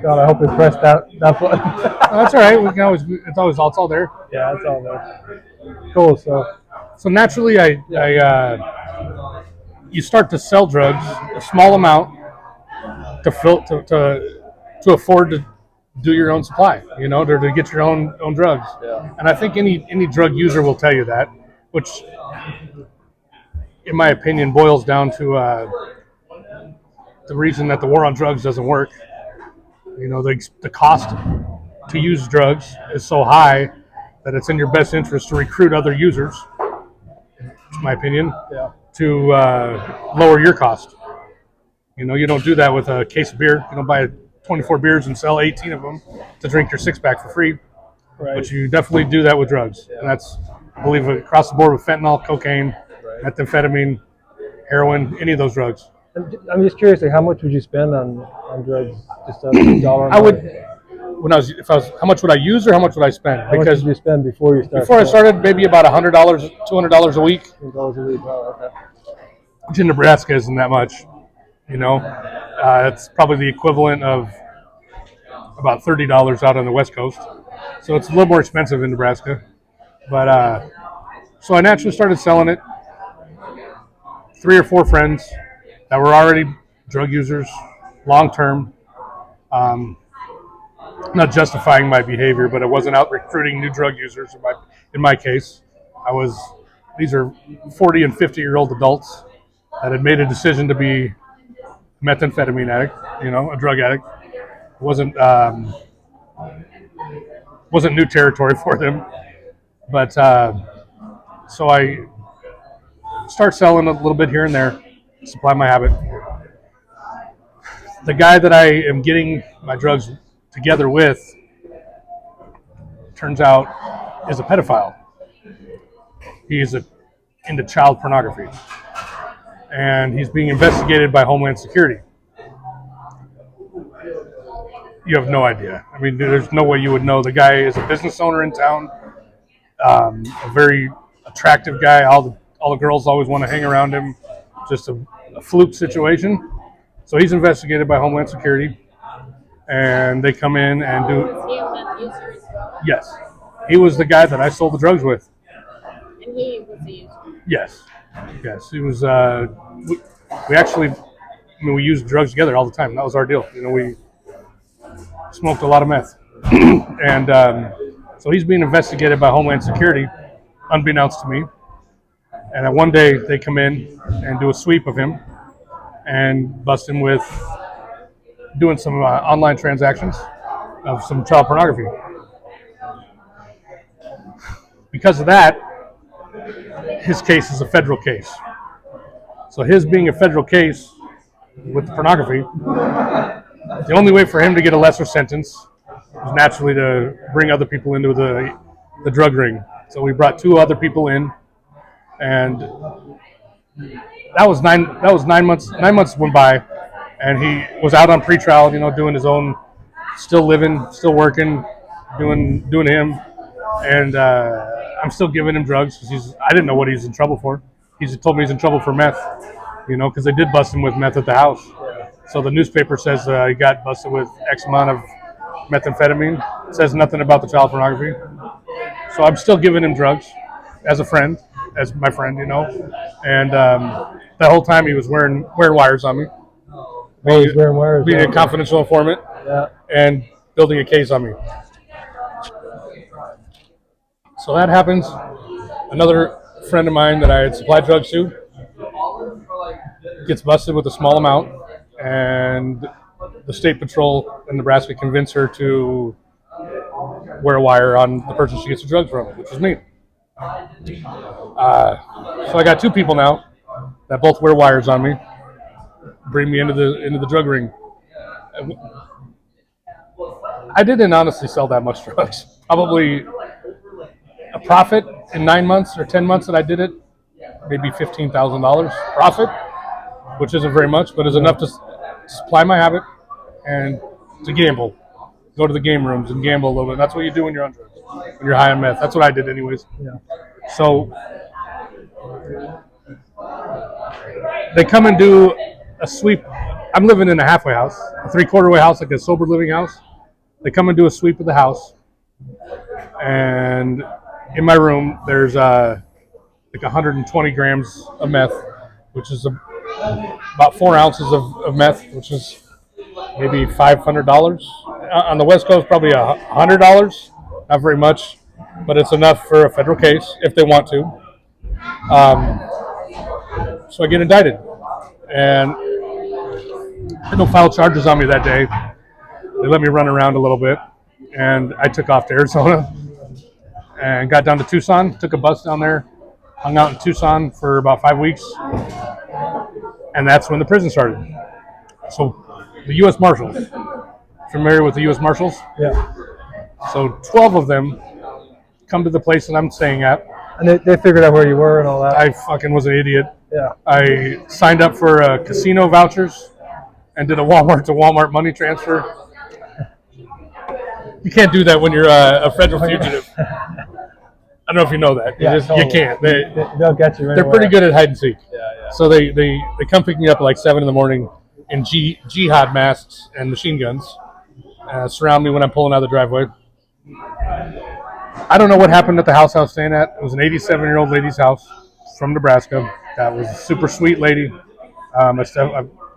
God, I hope we pressed that button. That's all right. We can always. It's all there. Yeah, it's all there. Cool. So naturally, you start to sell drugs a small amount to afford to do your own supply. To get your own drugs. Yeah. And I think any drug user will tell you that, which, in my opinion, boils down to the reason that the war on drugs doesn't work. The cost to use drugs is so high that it's in your best interest to recruit other users, in my opinion, Yeah. to lower your cost. You don't do that with a case of beer. You don't buy 24 beers and sell 18 of them to drink your six-pack for free. Right. But you definitely do that with drugs. And that's, I believe, across the board with fentanyl, cocaine, methamphetamine, heroin, any of those drugs. I'm just curious, like, how much would you spend on drugs? Just a dollar. I would, how much would I use or how much would I spend? How much did you spend before you started? Before I started, maybe about $100, $200 a week. $200 a week. Oh, okay. Which in Nebraska isn't that much. It's probably the equivalent of about $30 out on the West Coast. So it's a little more expensive in Nebraska. But so I naturally started selling it. 3 or 4 friends that were already drug users, long term. Not justifying my behavior, but I wasn't out recruiting new drug users. In my case, these are 40 and 50-year-old adults that had made a decision to be a methamphetamine addict, a drug addict. It wasn't new territory for them. But so I start selling a little bit here and there, supply my habit. The guy that I am getting my drugs together with, turns out, is a pedophile. He's into child pornography. And he's being investigated by Homeland Security. You have no idea. I mean, there's no way you would know. The guy is a business owner in town, a very attractive guy. All the girls always want to hang around him. Just a fluke situation. So he's investigated by Homeland Security, and they come in and do. Was he a meth user as well? Yes, he was the guy that I sold the drugs with. And he was a user. Yes, he was. We actually, we used drugs together all the time. That was our deal. We smoked a lot of meth, and so he's being investigated by Homeland Security, unbeknownst to me. And then one day they come in and do a sweep of him and bust him with doing some online transactions of some child pornography. Because of that, his case is a federal case. So his being a federal case with the pornography, the only way for him to get a lesser sentence is naturally to bring other people into the drug ring. So we brought 2 other people in, and that was 9 months. 9 months went by, and he was out on pretrial, doing his own, still living, still working, doing him, and I'm still giving him drugs because I didn't know what he's in trouble for. He just told me he's in trouble for meth, because they did bust him with meth at the house. So the newspaper says he got busted with X amount of methamphetamine. It says nothing about the child pornography. So I'm still giving him drugs as a friend, as my friend, and the whole time he was wearing wires on me. He's wearing wires. Being a confidential informant. Yeah. And building a case on me. So that happens. Another friend of mine that I had supplied drugs to gets busted with a small amount, and the state patrol in Nebraska convinced her to wear a wire on the person she gets the drugs from, which is me. So I got 2 people now that both wear wires on me, bring me into the drug ring. I didn't honestly sell that much drugs. Probably a profit in 9 months or 10 months that I did it, maybe $15,000 profit, which isn't very much, but is enough to supply my habit and to gamble. Go to the game rooms and gamble a little bit. That's what you do when you're on drugs, when you're high on meth. That's what I did anyways. Yeah. So they come and do a sweep I'm living in a halfway house, a 3/4 way house, like a sober living house. They come and do a sweep of the house, and in my room there's like 120 grams of meth, which is about 4 ounces of meth, which is maybe $500. On the West Coast, probably $100. Not very much, but it's enough for a federal case if they want to. So I get indicted, and they don't file charges on me that day. They let me run around a little bit, and I took off to Arizona and got down to Tucson, took a bus down there, hung out in Tucson for about 5 weeks, and that's when the prison started. So the U.S. Marshals, familiar with the U.S. Marshals? Yeah. So 12 of them come to the place that I'm staying at. And they figured out where you were and all that. I fucking was an idiot. Yeah. I signed up for casino vouchers and did a Walmart to Walmart money transfer. You can't do that when you're a federal fugitive. I don't know if you know that. Yeah, You can't. They'll get you. They're pretty good at hide and seek. Yeah. So they come pick me up at like 7 a.m. in jihad masks and machine guns, surround me when I'm pulling out of the driveway. I don't know what happened at the house I was staying at. It was an 87-year-old lady's house from Nebraska. That was a super sweet lady. I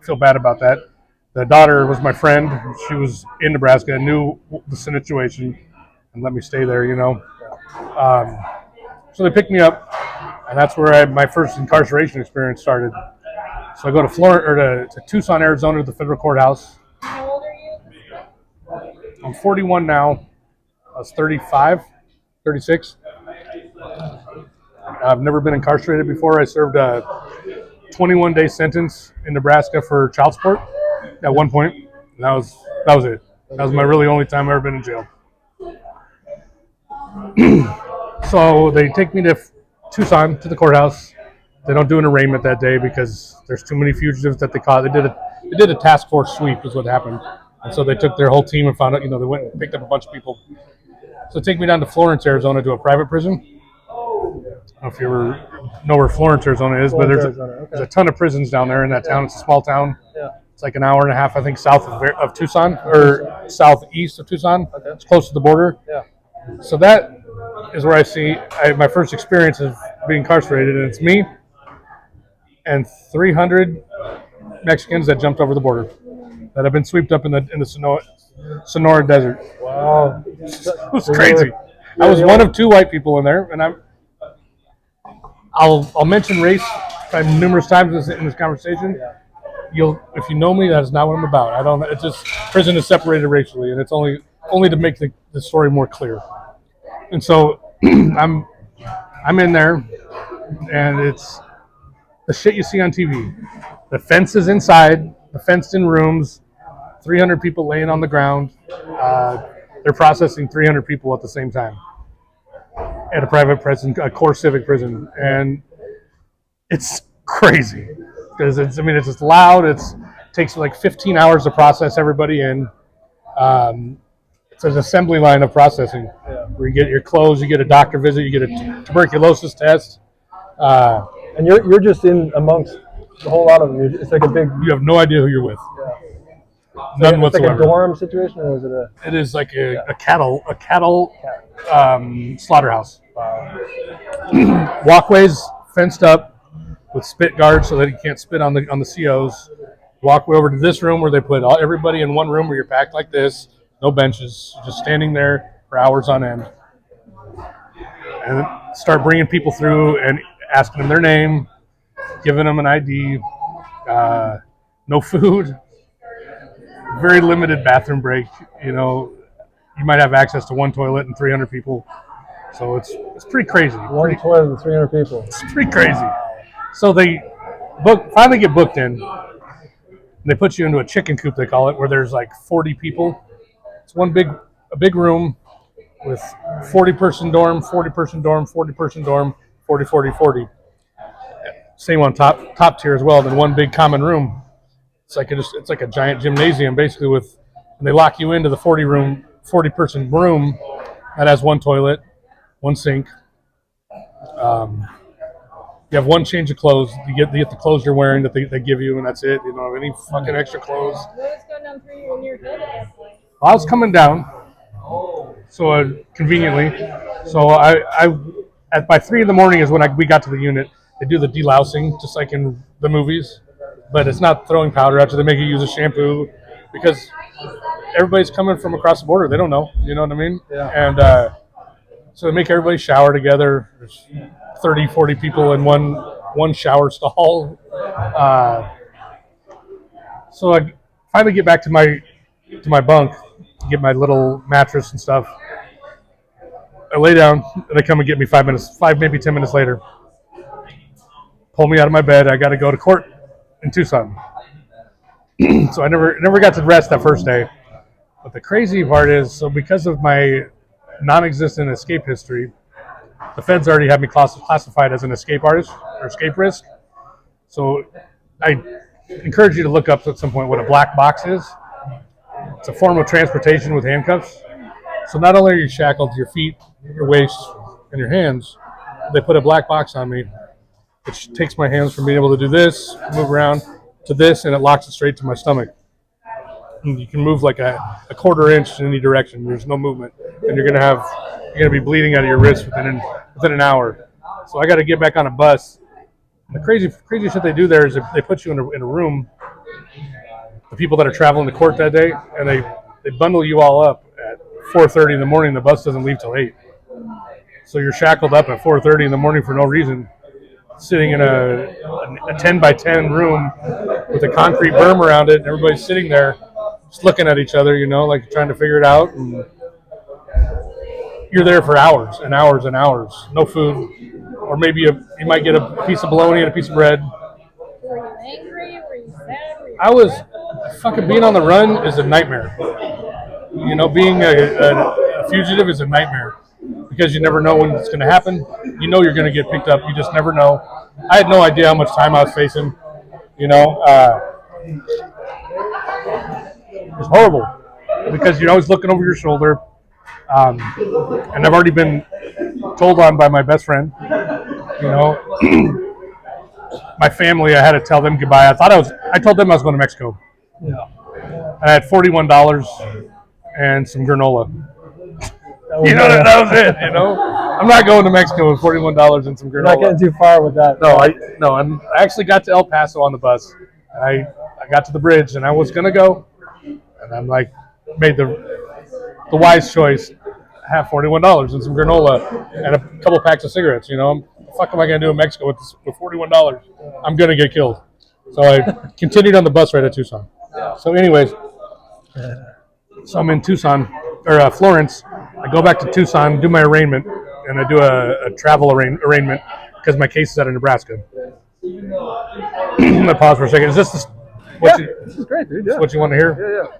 feel bad about that. The daughter was my friend. She was in Nebraska, knew the situation, and let me stay there, you know. So they picked me up, and that's where my first incarceration experience started. So I go to Tucson, Arizona, to the federal courthouse. How old are you? I'm 41 now. I was 35, 36. I've never been incarcerated before. I served a 21-day sentence in Nebraska for child support at one point. And that was it. That was my really only time I've ever been in jail. So they take me to Tucson, to the courthouse. They don't do an arraignment that day because there's too many fugitives that they caught. They did a task force sweep is what happened. And so they took their whole team and found out, they went and picked up a bunch of people. So they take me down to Florence, Arizona to a private prison. I don't know if you ever know where Florence, Arizona is, but there's a ton of prisons down there in that town. It's a small town. Yeah. It's like an hour and a half, I think, south of Tucson, or southeast of Tucson. Okay. It's close to the border. Yeah. So that is where I see my first experience of being incarcerated, and it's me and 300 Mexicans that jumped over the border that have been swept up in the Sonora Desert. Wow. It was crazy. I was one of 2 white people in there, and I'll mention race numerous times in this conversation. If you know me, that is not what I'm about. It's just prison is separated racially, and it's only to make the story more clear. And so I'm in there, and it's the shit you see on TV. The fence is inside, the fenced-in rooms, 300 people laying on the ground. They're processing 300 people at the same time at a private prison, a core civic prison, and it's crazy because it's just loud. It takes like 15 hours to process everybody in. It's an assembly line of processing where you get your clothes, you get a doctor visit, you get a tuberculosis test. And you're just in amongst a whole lot of them. It's like a big. You have no idea who you're with. Yeah. None It's like whatsoever. a dorm situation, or is it a? It is like a cattle slaughterhouse. Walkways fenced up with spit guards so that you can't spit on the COs. Walkway over to this room where they put everybody in one room where you're packed like this, no benches, just standing there for hours on end, and start bringing people through and asking them their name, giving them an ID, no food, very limited bathroom break. You might have access to one toilet and 300 people, so it's pretty crazy. One toilet with 300 people. It's pretty crazy. So they finally get booked in. They put you into a chicken coop, they call it, where there's like 40 people. It's a big room with 40-person dorm, 40-person dorm, 40-person dorm, 40, 40, 40. Same on top tier as well. Then one big common room. It's like a giant gymnasium basically and they lock you into the 40-person room that has one toilet, one sink. You have one change of clothes. You get the clothes you're wearing that they give you, and that's it. You don't have any fucking extra clothes. What was going on through you in your head at that point? I was coming down, so conveniently. So I at by 3 a.m. is when we got to the unit. They do the delousing just like in the movies, but it's not throwing powder at you. They make you use a shampoo because everybody's coming from across the border. They don't know. You know what I mean? Yeah. And so they make everybody shower together. There's 30, 40 people in one shower stall. So I finally get back to my bunk, get my little mattress and stuff. I lay down, and they come and get me 5 maybe 10 minutes later. Pull me out of my bed. I got to go to court in Tucson. So I never got to rest that first day. But the crazy part is, so because of my non-existent escape history, the feds already have me classified as an escape artist or escape risk. So I encourage you to look up at some point what a black box is. It's a form of transportation with handcuffs. So not only are you shackled to your feet, your waist, and your hands, they put a black box on me, which takes my hands from being able to do this, move around, to this, and it locks it straight to my stomach. And you can move like a quarter inch in any direction. There's no movement, and you're gonna be bleeding out of your wrist within an hour. So I got to get back on a bus. The crazy shit they do there is they put you in a room. The people that are traveling to court that day, and they bundle you all up at 4:30 in the morning. The bus doesn't leave till 8. So you're shackled up at 4:30 in the morning for no reason, sitting in a 10 by 10 room with a concrete berm around it, and everybody's sitting there just looking at each other, like trying to figure it out. And you're there for hours and hours and hours, no food, or maybe you might get a piece of bologna and a piece of bread. Were you angry? Were you sad? Were you I was fucking being on the run is a nightmare. Being a fugitive is a nightmare because you never know when it's going to happen. You know you're going to get picked up. You just never know. I had no idea how much time I was facing. It was horrible because you're always looking over your shoulder. And I've already been told on by my best friend. My family, I had to tell them goodbye. I told them I was going to Mexico. Yeah. I had $41 and some granola. That was That was it. I'm not going to Mexico with $41 and some You're not granola. getting too far with that. I actually got to El Paso on the bus. And I got to the bridge, and I was gonna go, and I'm like, made the wise choice. Have $41 and some granola and a couple packs of cigarettes. What the fuck am I gonna do in Mexico with $41? I'm gonna get killed. So I continued on the bus right at Tucson. So anyways, so I'm in Tucson or Florence. I go back to Tucson, do my arraignment, and I do a travel arraignment because my case is out of Nebraska. I'm gonna pause for a second. Is this This is great, dude. Yeah. what you want to hear? Yeah, yeah.